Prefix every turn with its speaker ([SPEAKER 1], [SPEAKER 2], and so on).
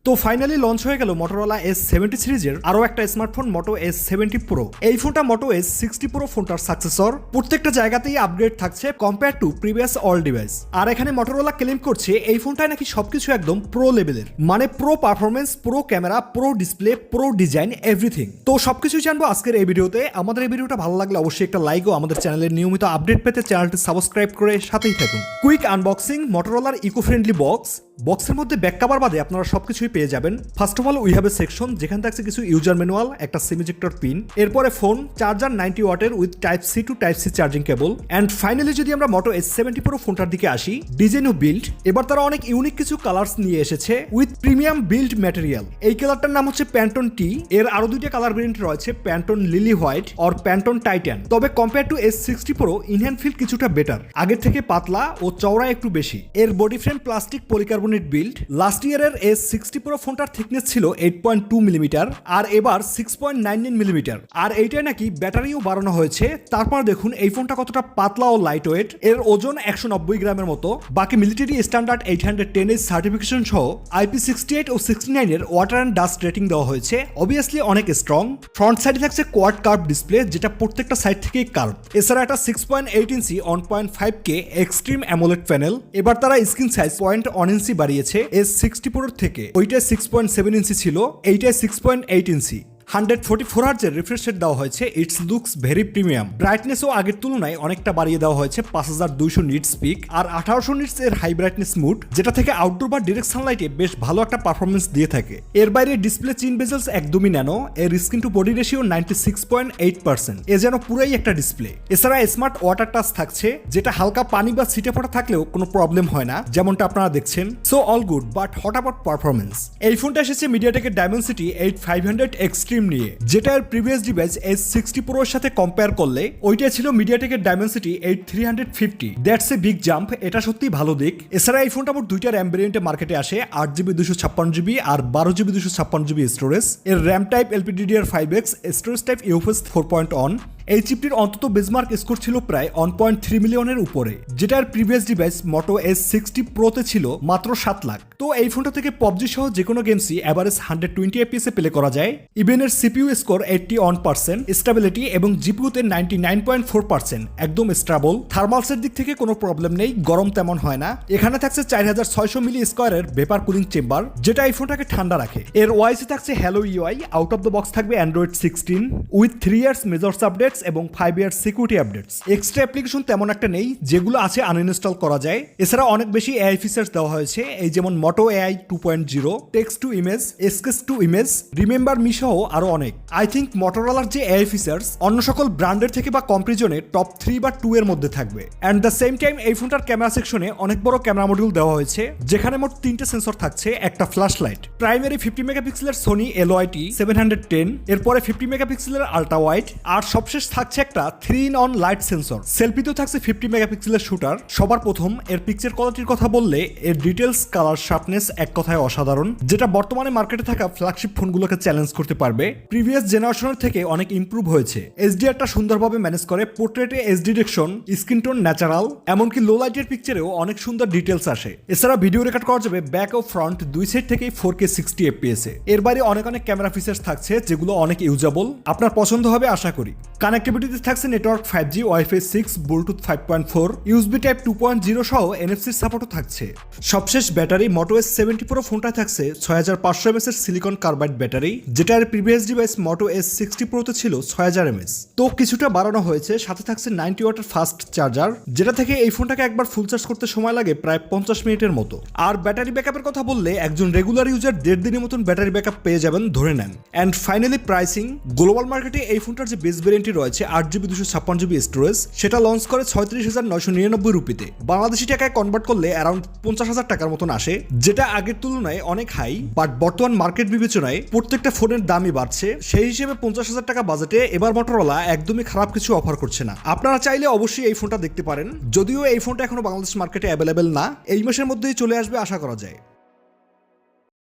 [SPEAKER 1] তো finally launch হয়ে গেল Motorola S70 সিরিজের আরো একটা স্মার্টফোন Moto S70 Pro। এই ফোনটা Moto S60 Pro ফোনটার সাকসেসর। প্রত্যেকটা জায়গাতেই আপগ্রেড থাকছে compare to previous all device. আর এখানে Motorola ক্লেম করছে এই ফোনটায় নাকি সবকিছু একদম প্রো লেভেলের, মানে pro performance, pro camera, pro display, pro design, everything. তো সবকিছু জানবো আজকের এই ভিডিওতে। আমাদের এই ভিডিওটা ভালো লাগলে অবশ্যই একটা লাইক ও আমাদের চ্যানেলের নিয়মিত আপডেট পেতে চ্যানেলটি সাবস্ক্রাইব করে সাথেই থাকুন। কুইক আনবক্সিং Motorolaর ইকো ফ্রেন্ডলি বক্সের মধ্যে ব্যাক কভার বাদে আপনারা সবকিছুই পেয়ে যাবেন। First of all we have a section যেখানে থাকছে কিছু ইউজার ম্যানুয়াল, একটা সিম ইজেক্টর পিন, এরপরে ফোন, চার্জার 90 ওয়াটের with type C to type C charging cable. And finally যদি আমরা Moto S70 Pro ফোনটার দিকে আসি, ডিজাইন ও বিল্ড, এবার তারা অনেক ইউনিক কিছু কালার্স নিয়ে এসেছে উইথ প্রিমিয়াম বিল্ড ম্যাটেরিয়াল। এই কালারটার নাম হচ্ছে প্যান্টন টি। এর আরো দুইটা কালার ভেরিয়েন্ট রয়েছে, প্যান্টন লিলি হোয়াইট আর প্যান্টন টাইটান। তবে compare to S60 Pro in hand feel কিছুটা বেটার, আগের থেকে পাতলা ও চওড়া একটু বেশি। এর body frame plastic polycarbonate build. Last ইয়ারের S60 Pro ফোনটার থিকনেস ছিল 8.2 মিলিমিটার আর এবার 6.99 মিলিমিটার। আর এইটাই নাকি ব্যাটারিও বাড়ানো হয়েছে। তারপর দেখুন এই ফোনটা কতটা পাতলা ও লাইট ওয়েট। এর ওজন 190 গ্রামের মতো। বাকি মিলিটারি স্ট্যান্ডার্ড 810 সার্টিফিকেশন সহ IP68 ও 69 এর ওয়াটার অ্যান্ড ডাস্ট রেটিং দেওয়া হয়েছে। অবভিয়াসলি অনেক স্ট্রং। ফ্রন্ট সাইডে থাকছে কোয়াড কার্ভ ডিসপ্লে, যেটা প্রত্যেকটা সাইড থেকেই কার্ভ। এছাড়া একটা 6.8 ইঞ্চি 1.5K এক্সট্রিম অ্যামোলেড প্যানেল। এবার তারা স্ক্রিন সাইজ 0.1 ইঞ্চি বাড়িয়েছে S60 Pro থেকে। ওইটায় 6.7 ইঞ্চি ছিল, এইটায় 6.8 ইঞ্চি। 144 হার্জের রিফ্রেশ রেট দেওয়া হয়েছে। It's looks very premium. ব্রাইটনেসও আগের তুলনায় অনেকটা বাড়িয়ে দেওয়া হয়েছে, 5200 নিটস পিক আর 1800 নিটস এর হাই ব্রাইটনেস মুড, যেটা থেকে আউটডোর বা ডিরেক্ট সানলাইটে বেশ ভালো একটা পারফরমেন্স দিয়ে থাকে। এর বাইরে ডিসপ্লে চিন বেজেলস একদমই ন্যানো। এর স্ক্রিন টু বডি রেশিও 96.8%। এ যেন পুরাই একটা ডিসপ্লে। এছাড়া স্মার্ট ওয়াটার টাচ থাকছে, যেটা হালকা পানি বা ছিটে ফোটা থাকলেও কোনো প্রবলেম হয় না, যেমনটা আপনারা দেখছেন। So all good, but hot about performance? এই ফোনটা এসেছে মিডিয়াটেকের ডায়মেনসিটি 8500 এক্সট্রিম নিয়ে, যেটা এর প্রিভিয়াস ডিভাইস S60 Pro এর সাথে কম্পেয়ার করলে ওইটা ছিল মিডিয়াটেকের Dimensity 8350। That's a big jump. এটা সত্যিই ভালো দিক। এছাড়া এই ফোনটা মোট দুইটা র্যাম ভেরিয়েন্টে মার্কেটে আসে, 8GB 256GB আর 12GB 256GB স্টোরেজ। এর RAM type LPDDR5X, storage type UFS 4.1। এই চিপটির অন্তত বেজমার্ক স্কোর ছিল প্রায় 1.3 মিলিয়নের উপরে, যেটার previous device Moto S60 Pro তে ছিল মাত্র 7 লাখ। তো এই ফোনটা থেকে PUBG সহ যে কোনো গেমসই এভারেজ 120 FPS এ প্লে করা যায়। ইভেন এর CPU স্কোর 81%, স্টেবিলিটি এবং GPU তে 99.4%, একদম স্টেবল। থার্মালসের দিক থেকে কোনো প্রবলেম নেই, গরম তেমন হয় না। এখানে থাকছে 4600 মিলি স্কোয়ারের ভেপার কুলিং চেম্বার, যেটা এই ফোনটাকে ঠান্ডা রাখে। এর ওয়াইসে থাকছে hello UI। Out of the box থাকবে Android 16 with 3 years measures updates এবং 5 years security updates. Extra application তেমন একটা নেই, যেগুলো আছে আনইনস্টল করা যায়। এছাড়া অনেক বেশি AI ফিচার্স দেওয়া হয়েছে, এই যেমন Moto AI 2.0, text to image, sketch to image, remember me সহ আরো অনেক। আই থিঙ্ক Motorolaর যে AI ফিচার্স অন্য সকল ব্র্যান্ডের থেকে বা কম্পারিজনে টপ 3 বা 2 এর মধ্যে থাকবে। অ্যান্ড দ্য সেম টাইম এই ফোনটার ক্যামেরা সেকশনে অনেক বড় ক্যামেরা মডিউল দেওয়া হয়েছে, যেখানে মোট 3টে সেন্সর থাকছে, একটা ফ্ল্যাশ লাইট, প্রাইমারি 50 মেগাপিক্সেলের Sony LOIT 710, এরপরে 50 মেগাপিক্সেলের আল্ট্রা ওয়াইড, আর সবশেষ থাকছে একটা 3-in-1 লাইট সেন্সর। সেলফিতেও থাকছে 50 মেগাপিক্সেলের শুটার। সবার প্রথম এর পিকচার কোয়ালিটির কথা বললে এর ডিটেলস, কালার, শার্পনেস এক কথায় অসাধারণ, যেটা বর্তমানে মার্কেটে থাকা ফ্ল্যাগশিপ ফোনগুলোকে চ্যালেঞ্জ করতে পারবে। প্রিভিয়াস জেনারেশনের থেকে অনেক ইমপ্রুভ হয়েছে। HDR-টা সুন্দরভাবে ম্যানেজ করে, পোর্ট্রেটে HD direction, skin tone natural, এমনকি লো লাইটের পিকচারেও অনেক সুন্দর ডিটেলস আসে। এছাড়া ভিডিও রেকর্ড করা যাবে ব্যাক ও ফ্রন্ট দুই সাইড থেকেই 4K 60 FPS এ। এর বাইরে অনেক ক্যামেরা ফিচার্স থাকছে, যেগুলো অনেক ইউজেবল, আপনার পছন্দ হবে আশা করি। কানেক্টিভিটিতে থাকছে network 5G, Wi-Fi 6, Bluetooth 5.4, USB type 2.0 সহ NFC সাপোর্টও থাকছে। সবশেষ ব্যাটারি Moto S70 Pro ফোনটায় থাকছে 6500 mAh এর সিলিকন কার্বাইড ব্যাটারি, যেটা এর previous device Moto S60 Pro তে ছিল 6000 mAh। তো কিছুটা বাড়ানো হয়েছে, সাথে থাকছে 90 ওয়াটের ফাস্ট চার্জার, যেটা থেকে এই ফোনটাকে একবার ফুল চার্জ করতে সময় লাগে প্রায় 50 মিনিটের মতো। আর ব্যাটারি ব্যাকআপের কথা বললে একজন রেগুলার ইউজার 1.5 দিনের মতন ব্যাটারি ব্যাকআপ পেয়ে যাবেন ধরে নেন। And finally pricing. গ্লোবাল মার্কেটে এই ফোনটার যে বেস ভেরিয়েন্টটি রয়েছে 8GB 256GB স্টোরেজ, সেটা লঞ্চ করে 36,999 রুপিতে। বাংলাদেশি টাকায় কনভার্ট করলে অ্যারাউন্ড 50,000 টাকার মতন আসে, যেটা আগের তুলনায় অনেক হাই। বাট বর্তমান মার্কেট বিবেচনায় প্রত্যেকটা ফোনের দামই বাড়ছে, সেই হিসেবে 50,000 টাকা বাজেটে এবার Motorola একদমই খারাপ কিছু অফার করছে না। আপনারা চাইলে অবশ্যই এই ফোনটা দেখতে পারেন, যদিও এই ফোনটা এখনো বাংলাদেশ মার্কেটে অ্যাভেলেবেল না। এই মাসের মধ্যেই চলে আসবে আশা করা যায়।